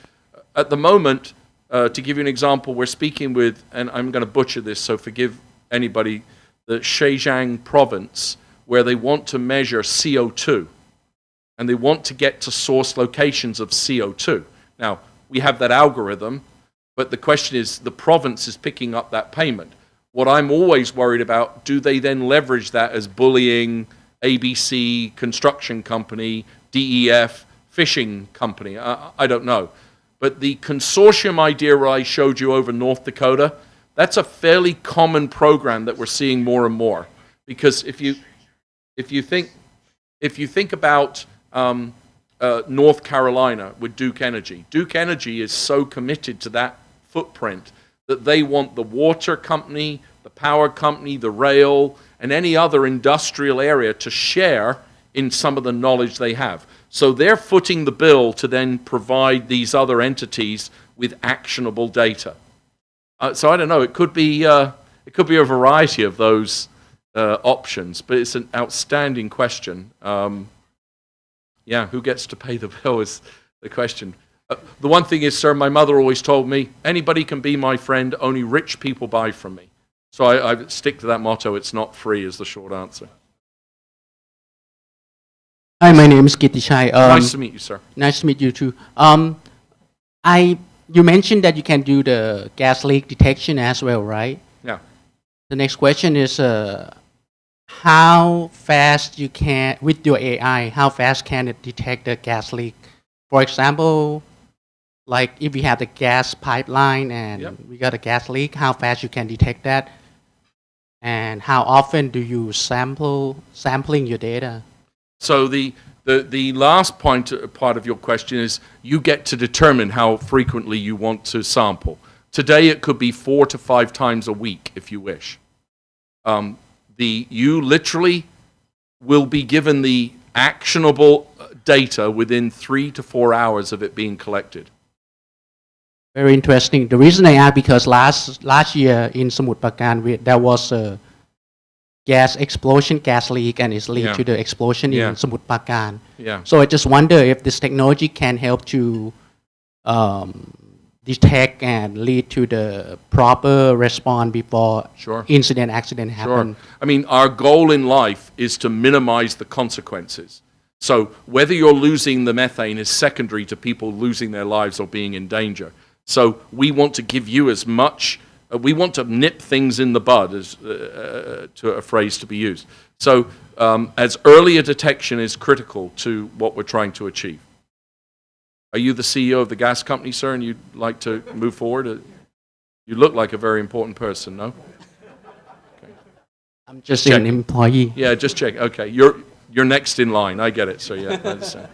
At the moment, to give you an example, we're speaking with, and I'm going to butcher this, so forgive anybody, the Zhejiang province, where they want to measure CO2. And they want to get to source locations of CO2. Now, we have that algorithm, but the question is, the province is picking up that payment. What I'm always worried about, do they then leverage that as bullying, ABC, construction company, DEF, fishing company? I don't know. But the consortium idea I showed you over North Dakota, that's a fairly common program that we're seeing more and more. Because if you think about North Carolina with Duke Energy. Duke Energy is so committed to that footprint that they want the water company, the power company, the rail, and any other industrial area to share in some of the knowledge they have. So they're footing the bill to then provide these other entities with actionable data. So I don't know. It could be a variety of those options, but it's an outstanding question. Yeah, who gets to pay the bill is the question. The one thing is, sir, my mother always told me, anybody can be my friend, only rich people buy from me. So I stick to that motto, it's not free, is the short answer. Hi, my name is Kitishai. Nice to meet you, sir. Nice to meet you too. You mentioned that you can do the gas leak detection as well, right? Yeah. The next question is, how fast you can, with your AI, how fast can it detect the gas leak? For example, like if we have the gas pipeline and we got a gas leak, how fast you can detect that? And how often do you sampling your data? So the last part of your question is you get to determine how frequently you want to sample. Today it could be 4 to 5 times a week if you wish. You literally will be given the actionable data within 3 to 4 hours of it being collected. Very interesting. The reason I ask because last year in Samut Prakan there was a gas explosion, gas leak, and it's linked to the explosion in Samut Prakan. Yeah. So I just wonder if this technology can help to detect and lead to the proper response before accident happen. Sure. I mean, our goal in life is to minimize the consequences. So whether you're losing the methane is secondary to people losing their lives or being in danger. So we want to give you as much, we want to nip things in the bud, as to a phrase to be used. So as early a detection is critical to what we're trying to achieve. Are you the CEO of the gas company, sir, and you'd like to move forward? You look like a very important person, no? Okay. I'm just an employee. Yeah, just check. Okay, you're next in line. I get it. So yeah, I understand.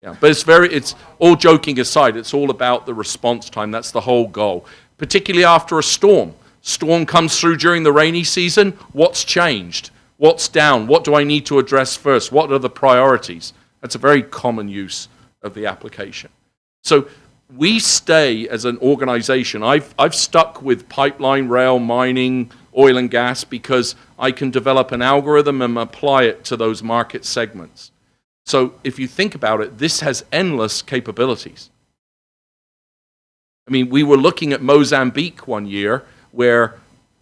Yeah, but it's all joking aside. It's all about the response time. That's the whole goal. Particularly after a storm. Storm comes through during the rainy season. What's changed? What's down? What do I need to address first? What are the priorities? That's a very common use of the application. So we stay as an organization. I've stuck with pipeline, rail, mining, oil and gas because I can develop an algorithm and apply it to those market segments. So if you think about it, this has endless capabilities. I mean, we were looking at Mozambique one year where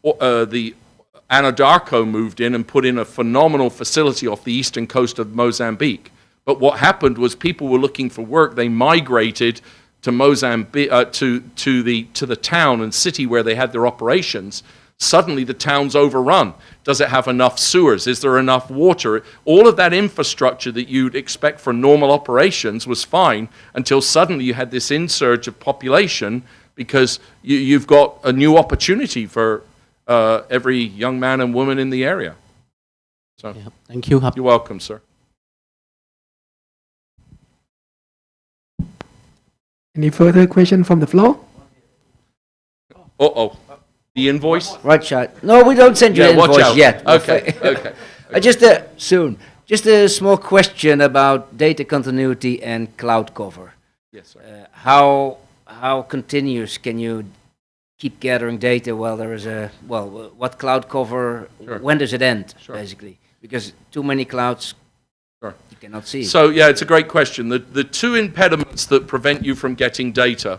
the Anadarko moved in and put in a phenomenal facility off the eastern coast of Mozambique. But what happened was people were looking for work. They migrated to Mozambique, to the town and city where they had their operations. Suddenly the town's overrun. Does it have enough sewers? Is there enough water? All of that infrastructure that you'd expect for normal operations was fine until suddenly you had this insurge of population because you've got a new opportunity for every young man and woman in the area. So, yeah. Thank you ครับ you're welcome, sir. Any further question from the floor? Uh-oh. The invoice? Right shot. No, we don't send you Yeah, an watch invoice out. yet. Okay, okay. Soon. Just a small question about data continuity and cloud cover. Yes, sir. How continuous can you keep gathering data while there is what cloud cover, Sure. when does it end, Sure. basically? Because too many clouds, Sure. you cannot see. So, yeah, it's a great question. The two impediments that prevent you from getting data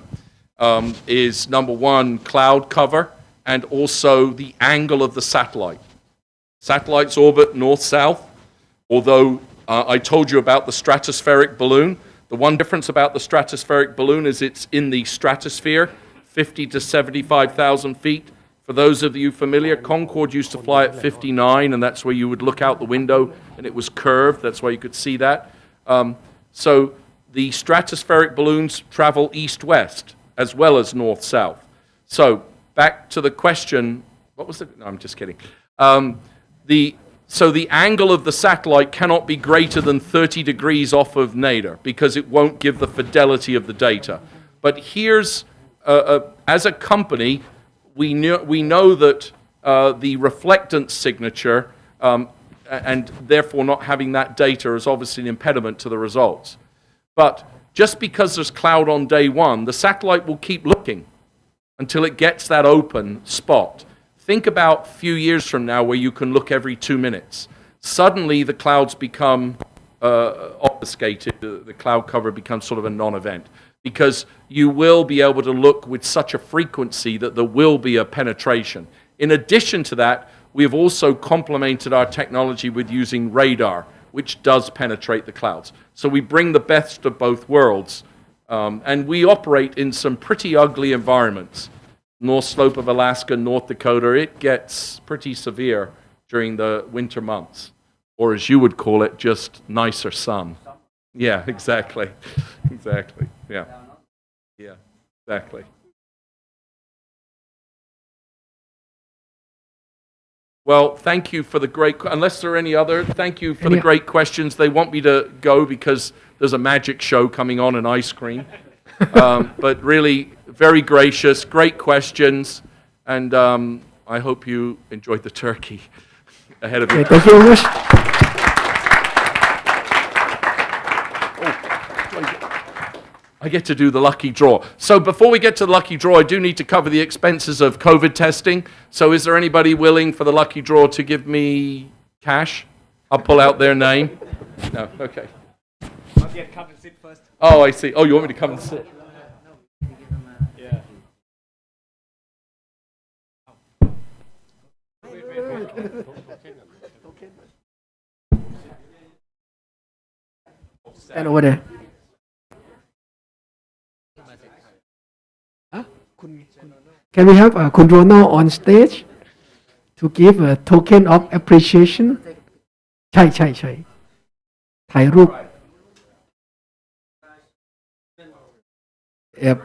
is, number one, cloud cover, and also the angle of the satellite. Satellites orbit north-south, although I told you about the stratospheric balloon. The one difference about the stratospheric balloon is it's in the stratosphere, 50 to 75,000 feet. For those of you familiar, Concorde used to fly at 59, and that's where you would look out the window, and it was curved. That's why you could see that. So the stratospheric balloons travel east-west as well as north-south. So back to the question, what was it? No, I'm just kidding. So the angle of the satellite cannot be greater than 30 degrees off of nadir because it won't give the fidelity of the data. But here's, as a company, we know that the reflectance signature and therefore not having that data is obviously an impediment to the results. But just because there's cloud on day one, the satellite will keep looking until it gets that open spot. Think about a few years from now where you can look every 2 minutes. Suddenly the clouds become obfuscated, the cloud cover becomes sort of a non-event, because you will be able to look with such a frequency that there will be a penetration. In addition to that, we have also complemented our technology with using radar, which does penetrate the clouds. So we bring the best of both worlds, and we operate in some pretty ugly environments. North slope of Alaska, North Dakota, it gets pretty severe during the winter months, or as you would call it, just nicer sun. Yeah, exactly. Exactly. Yeah. Yeah, exactly. Well, thank you for the great, unless there are any other, thank you for the great questions. They want me to go because there's a magic show coming on and ice cream. But really, very gracious, great questions, and I hope you enjoyed the turkey ahead of you. Okay, thank you very much. I get to do the lucky draw. So before we get to the lucky draw, I do need to cover the expenses of COVID testing. So is there anybody willing for the lucky draw to give me cash? I'll pull out their name. No, okay. Come and sit first. Oh, I see. Oh, you want me to come and sit? Yeah. Stand over there. Huh? Can we have Kun Ronald on stage to give a token of appreciation? ใช่ถ่ายรูป Yep.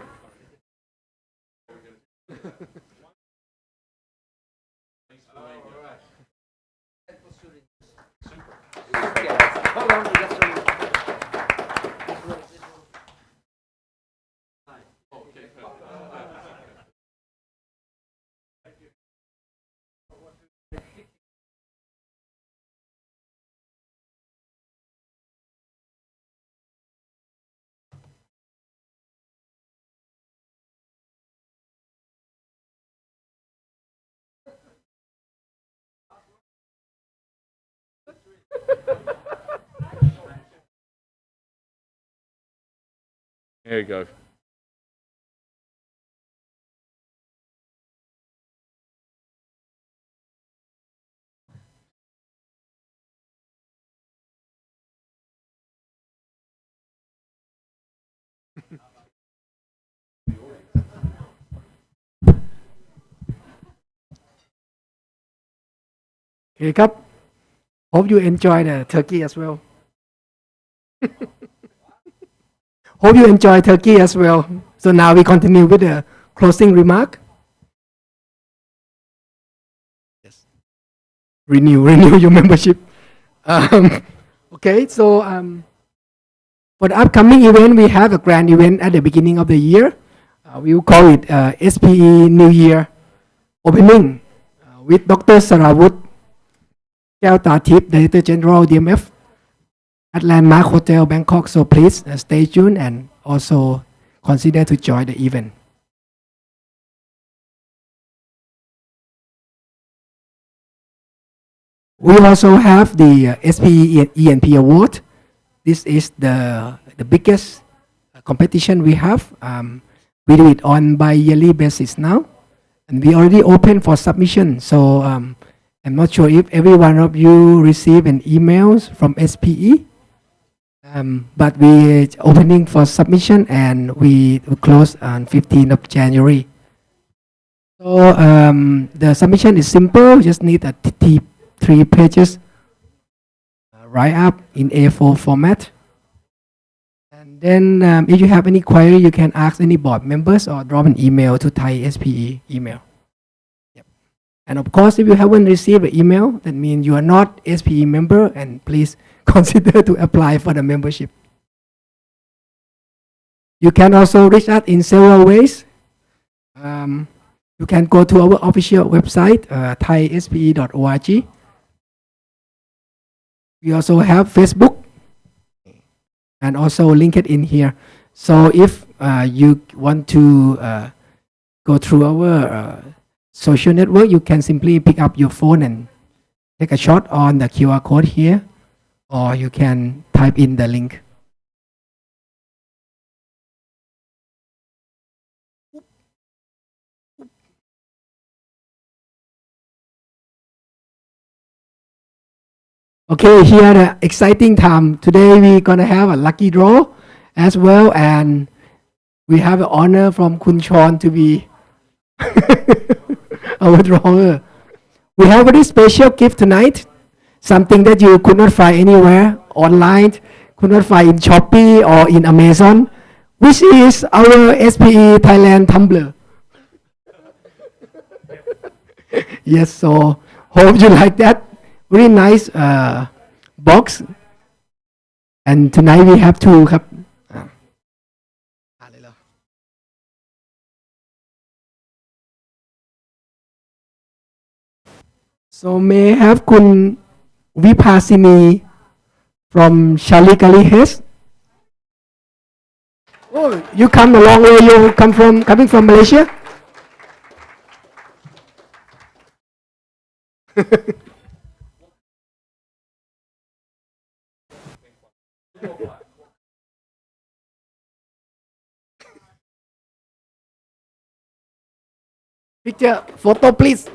There you go. Okay ครับ Hope you enjoy the turkey as well. Hope you enjoy turkey as well. So now we continue with the closing remark. Yes. Renew your membership. Okay, so for the upcoming event, we have a grand event at the beginning of the year. We will call it SPE New Year Opening with Dr. Sarawut Tip, Director General DMF at Landmark Hotel Bangkok. So please stay tuned and also consider to join the event. We also have the SPE ENP Award. This is the biggest competition we have. We do it on bi-yearly basis now, and we already open for submission. So I'm not sure if every one of you receive an emails from SPE, but we opening for submission and we close on 15th of January. So the submission is simple. Just need a 3 pages write up in A4 format. And then if you have any query, you can ask any board members or drop an email to Thai SPE email. Yep. And of course, if you haven't received an email, that means you are not SPE member, and please consider to apply for the membership. You can also reach out in several ways. You can go to our official website, thaispe.org. We also have Facebook and also LinkedIn here. So if you want to go through our social network, you can simply pick up your phone and take a shot on the QR code here, or you can type in the link. Okay, here the exciting time. Today we're gonna have a lucky draw as well, and we have an honor from Kun Chon to be our drawer. We have a very special gift tonight, something that you could not find anywhere online, could not find in Shopee or in Amazon, which is our SPE Thailand tumbler. Yes, so hope you like that. Very nice box. And tonight we have two ครับ So may I have Kun Vipasini from Shalikali Hes. Oh, you come a long way. You coming from Malaysia? Picture, photo, please.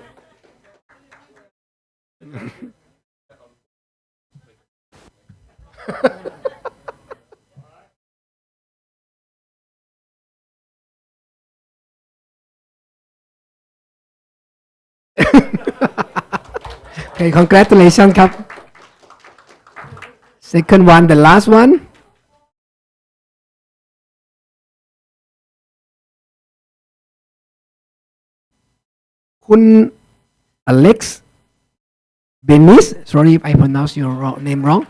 Okay, congratulations ครับ Second one, the last one. Kun Alex Benis, sorry if I pronounce your name wrong.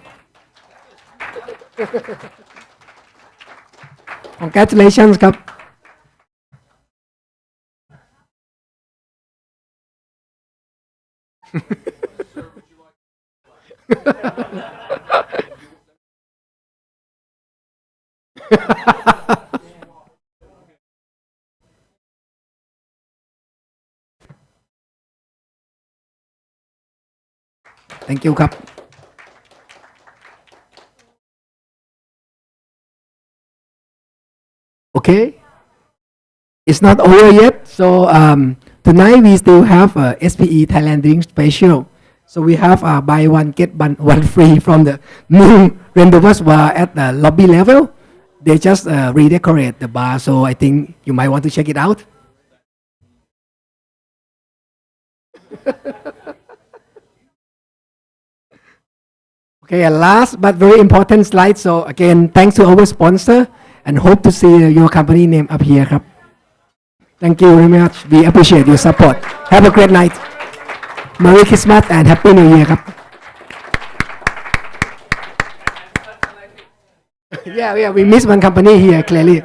Congratulations ครับ Thank you ครับ Okay, it's not over yet. So tonight we still have SPE Thailand drink special. So we have buy one get one free from the new Rendezvous bar at the lobby level. They just redecorate the bar, so I think you might want to check it out. Okay, and last but very important slide. So again, thanks to our sponsor and hope to see your company name up here.ครับ. Thank you very much. We appreciate your support. Have a great night. Merry Christmas and Happy New Year.ครับ. Yeah, we missed one company here clearly.